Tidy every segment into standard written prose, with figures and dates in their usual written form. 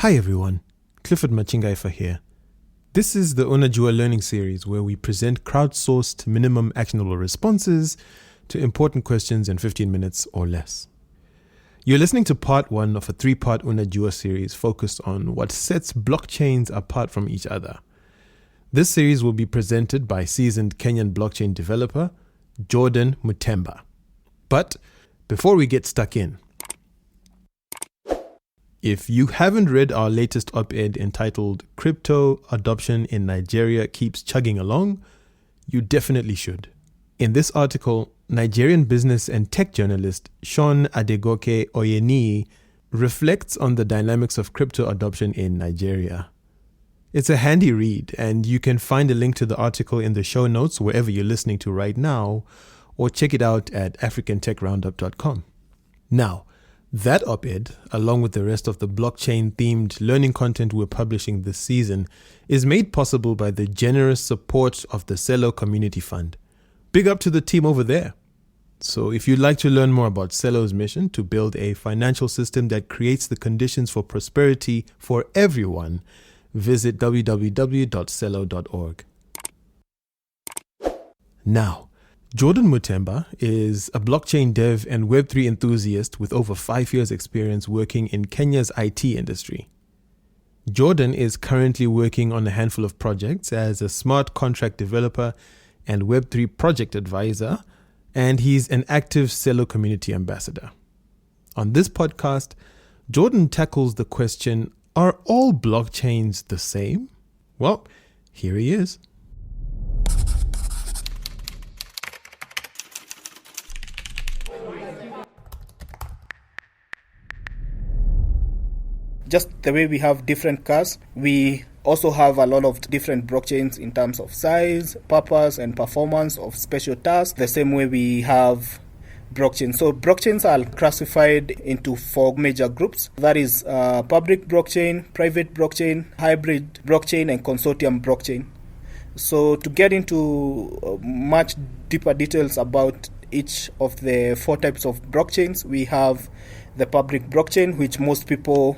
Hi everyone, Clifford Machingaifa here. This is the UNAJUA learning series where we present crowdsourced minimum actionable responses to important questions in 15 minutes or less. You're listening to part 1 of a 3-part UNAJUA series focused on what sets blockchains apart from each other. This series will be presented by seasoned Kenyan blockchain developer Jordan Muthemba. But before we get stuck in, if you haven't read our latest op-ed entitled Crypto Adoption in Nigeria Keeps Chugging Along, you definitely should. In this article, Nigerian business and tech journalist Sean Adegoke Oyeniyi reflects on the dynamics of crypto adoption in Nigeria. It's a handy read, and you can find a link to the article in the show notes wherever you're listening to right now, or check it out at africantechroundup.com. Now, that op-ed, along with the rest of the blockchain-themed learning content we're publishing this season, is made possible by the generous support of the Celo Community Fund. Big up to the team over there. So if you'd like to learn more about Celo's mission to build a financial system that creates the conditions for prosperity for everyone, visit www.celo.org. Now, Jordan Muthemba is a blockchain dev and Web3 enthusiast with over 5 years' experience working in Kenya's IT industry. Jordan is currently working on a handful of projects as a smart contract developer and Web3 project advisor, and he's an active Celo community ambassador. On this podcast, Jordan tackles the question, are all blockchains the same? Well, here he is. Just the way we have different cars, we also have a lot of different blockchains in terms of size, purpose, and performance of special tasks, the same way we have blockchains. So blockchains are classified into 4 major groups. That is public blockchain, private blockchain, hybrid blockchain, and consortium blockchain. So to get into much deeper details about each of the 4 types of blockchains, we have the public blockchain, which most people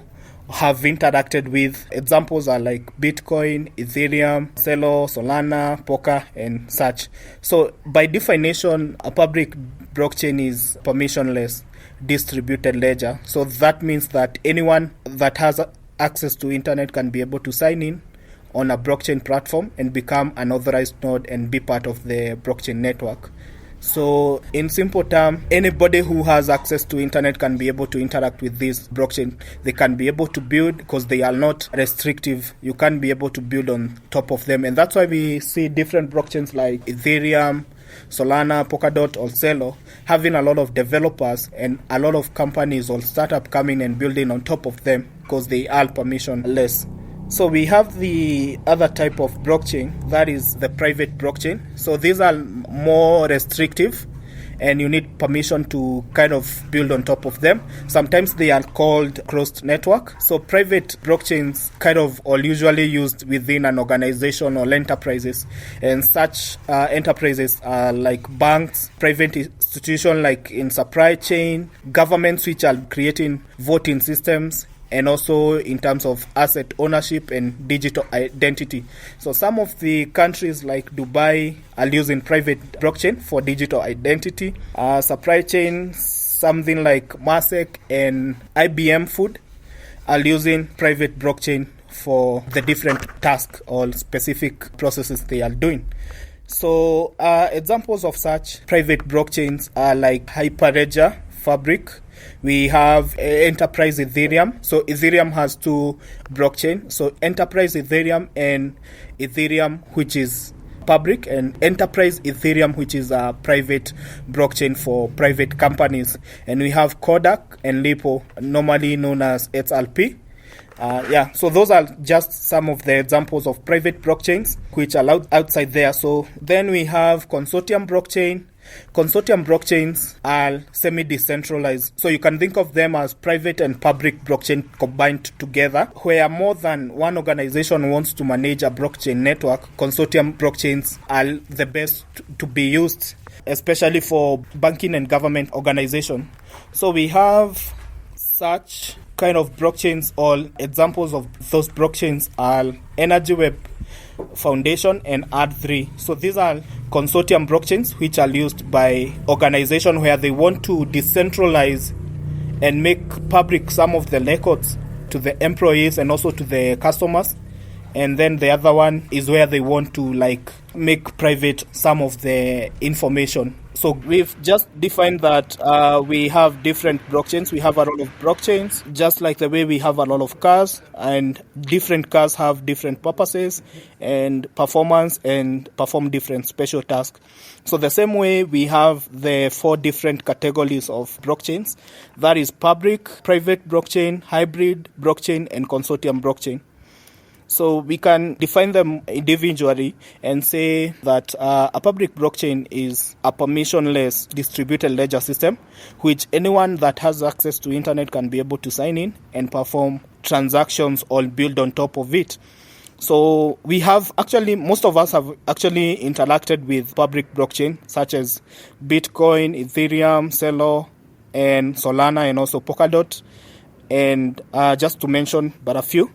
have interacted with. Examples are like Bitcoin, Ethereum, Celo, Solana, Polka, and such. So by definition, a public blockchain is permissionless distributed ledger. So that means that anyone that has access to internet can be able to sign in on a blockchain platform and become an authorized node and be part of the blockchain network. So in simple terms, anybody who has access to internet can be able to interact with this blockchain. They can be able to build because they are not restrictive. You can be able to build on top of them. And that's why we see different blockchains like Ethereum, Solana, Polkadot, or Celo having a lot of developers and a lot of companies or startups coming and building on top of them because they are permissionless. So we have the other type of blockchain, that is the private blockchain. So these are more restrictive and you need permission to kind of build on top of them. Sometimes they are called closed network. So private blockchains kind of are usually used within an organization or enterprises. And such enterprises are like banks, private institutions like in supply chain, governments which are creating voting systems, and also in terms of asset ownership and digital identity. So some of the countries like Dubai are using private blockchain for digital identity. Supply chain, something like Masek and IBM Food are using private blockchain for the different tasks or specific processes they are doing. So examples of such private blockchains are like Hyperledger Fabric. We have Enterprise Ethereum. So Ethereum has 2 blockchains. So Enterprise Ethereum and Ethereum, which is public, and Enterprise Ethereum, which is a private blockchain for private companies. And we have Kodak and Lipo, normally known as XRP. So those are just some of the examples of private blockchains which are outside there. So then we have consortium blockchain. Consortium blockchains are semi-decentralized. So you can think of them as private and public blockchain combined together, where more than one organization wants to manage a blockchain network. Consortium blockchains are the best to be used, especially for banking and government organization. So we have such kind of blockchains, or examples of those blockchains, are UNAJUA Foundation and R3. So these are consortium blockchains which are used by organizations where they want to decentralize and make public some of the records to the employees and also to the customers. And then the other one is where they want to make private some of the information. So we've just defined that we have different blockchains. We have a lot of blockchains, just like the way we have a lot of cars, and different cars have different purposes and performance and perform different special tasks. So the same way we have the 4 different categories of blockchains. That is public, private blockchain, hybrid blockchain, and consortium blockchain. So we can define them individually and say that a public blockchain is a permissionless distributed ledger system, which anyone that has access to internet can be able to sign in and perform transactions or build on top of it. So we have most of us have actually interacted with public blockchain such as Bitcoin, Ethereum, Celo, and Solana, and also Polkadot, and just to mention but a few.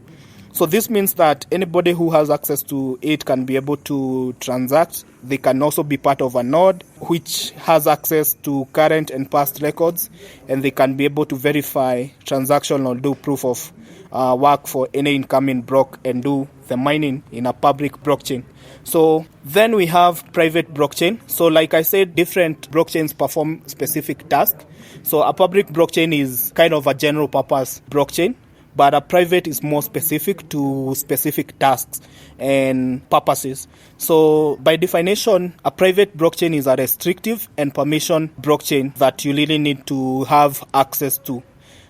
So this means that anybody who has access to it can be able to transact. They can also be part of a node which has access to current and past records, and they can be able to verify transaction or do proof of work for any incoming block and do the mining in a public blockchain. So then we have private blockchain. So like I said, different blockchains perform specific tasks. So a public blockchain is kind of a general purpose blockchain, but a private is more specific to specific tasks and purposes. So by definition, a private blockchain is a restrictive and permission blockchain that you really need to have access to.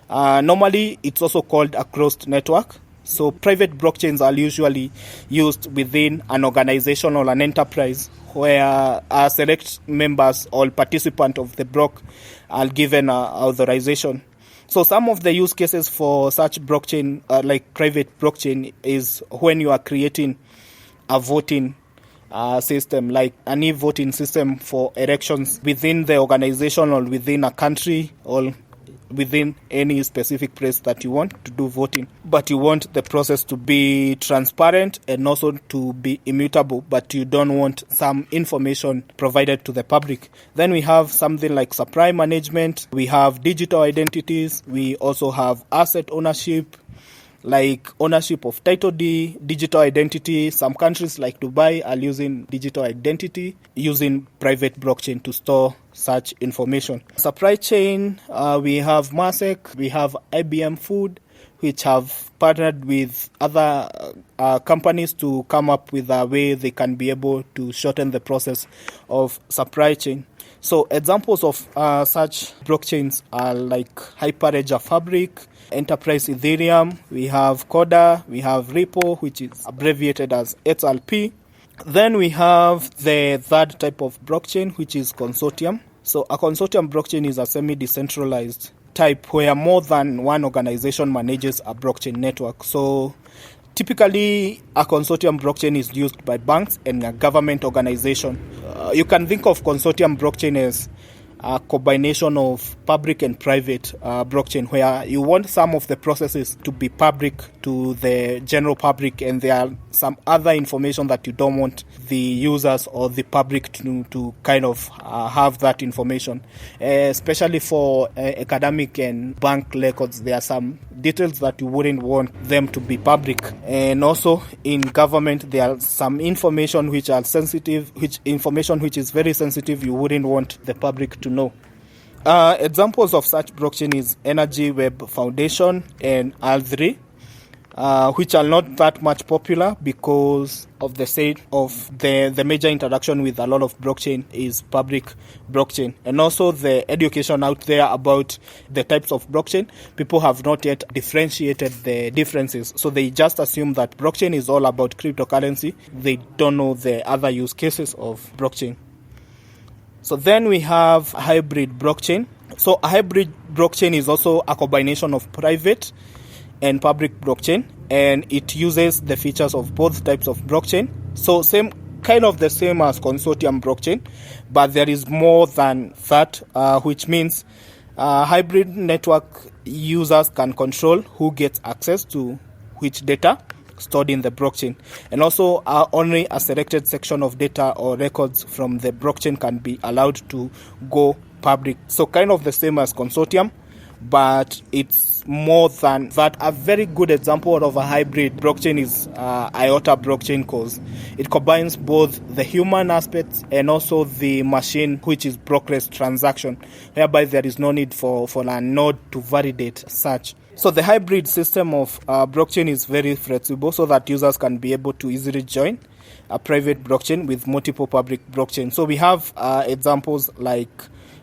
Normally, it's also called a closed network. So private blockchains are usually used within an organization or an enterprise where select members or participants of the block are given authorization. So some of the use cases for such blockchain, like private blockchain, is when you are creating a voting system, like an e-voting system for elections within the organization or within a country or within any specific place that you want to do voting. But you want the process to be transparent and also to be immutable, but you don't want some information provided to the public. Then we have something like supply management. We have digital identities. We also have asset ownership, like ownership of title deed, digital identity. Some countries like Dubai are using digital identity, using private blockchain to store such information. Supply chain, we have Masek, we have IBM Food, which have partnered with other companies to come up with a way they can be able to shorten the process of supply chain. So examples of such blockchains are like Hyperledger Fabric, Enterprise Ethereum, we have Coda, we have Repo, which is abbreviated as XRP. Then we have the third type of blockchain, which is consortium. So a consortium blockchain is a semi-decentralized type where more than one organization manages a blockchain network. So typically, a consortium blockchain is used by banks and a government organization. You can think of consortium blockchain as a combination of public and private blockchain, where you want some of the processes to be public to the general public, and there are some other information that you don't want the users or the public to kind of have that information. Especially for academic and bank records, there are some details that you wouldn't want them to be public. And also in government, there are some information which are sensitive, which is very sensitive, you wouldn't want the public to know. Examples of such blockchain is UNAJUA Foundation and R3, which are not that much popular because of the state of the major interaction with a lot of blockchain is public blockchain. And also the education out there about the types of blockchain, people have not yet differentiated the differences. So they just assume that blockchain is all about cryptocurrency. They don't know the other use cases of blockchain. So then we have hybrid blockchain. So a hybrid blockchain is also a combination of private and public blockchain, and it uses the features of both types of blockchain. So kind of the same as consortium blockchain, but there is more than that, which means Hybrid network users can control who gets access to which data stored in the blockchain. And also only a selected section of data or records from the blockchain can be allowed to go public. So kind of the same as consortium, but it's more than that. A very good example of a hybrid blockchain is IOTA blockchain, because it combines both the human aspects and also the machine, which is brokerless transaction, whereby there is no need for a node to validate such. So the hybrid system of blockchain is very flexible, so that users can be able to easily join a private blockchain with multiple public blockchains. So we have examples like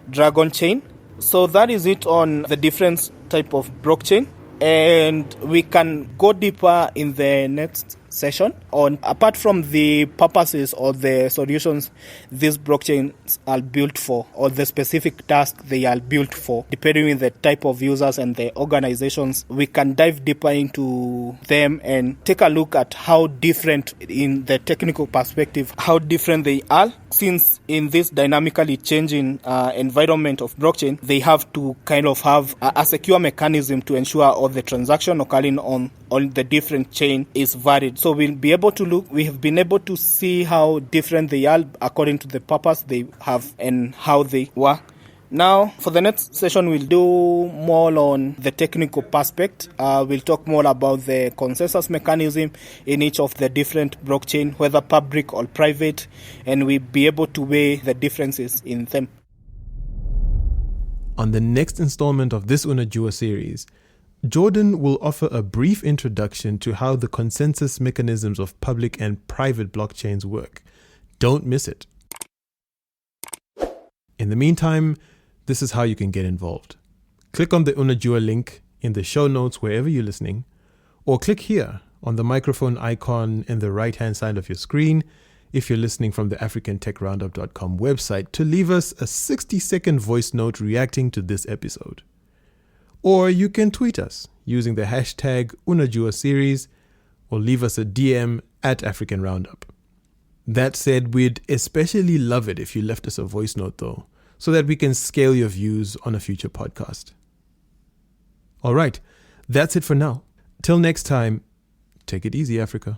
Dragon Chain. So that is it on the different type of blockchain, and we can go deeper in the next session on, apart from the purposes or the solutions these blockchains are built for, or the specific task they are built for, depending on the type of users and the organizations. We can dive deeper into them and take a look at how different, in the technical perspective, how different they are, since in this dynamically changing environment of blockchain, they have to kind of have a secure mechanism to ensure all the transaction occurring on the different chain is valid. So we have been able to see how different they are according to the purpose they have and how they work. Now, for the next session, we'll do more on the technical perspective. We'll talk more about the consensus mechanism in each of the different blockchain, whether public or private, and we'll be able to weigh the differences in them. On the next installment of this UNAJUA series, Jordan will offer a brief introduction to how the consensus mechanisms of public and private blockchains work. Don't miss it. In the meantime, this is how you can get involved. Click on the UNAJUA link in the show notes wherever you're listening, or click here on the microphone icon in the right-hand side of your screen if you're listening from the africantechroundup.com website to leave us a 60-second voice note reacting to this episode. Or you can tweet us using the hashtag UNAJUA series, or leave us a DM at African Roundup. That said, we'd especially love it if you left us a voice note though, so that we can scale your views on a future podcast. All right, that's it for now. Till next time, take it easy, Africa.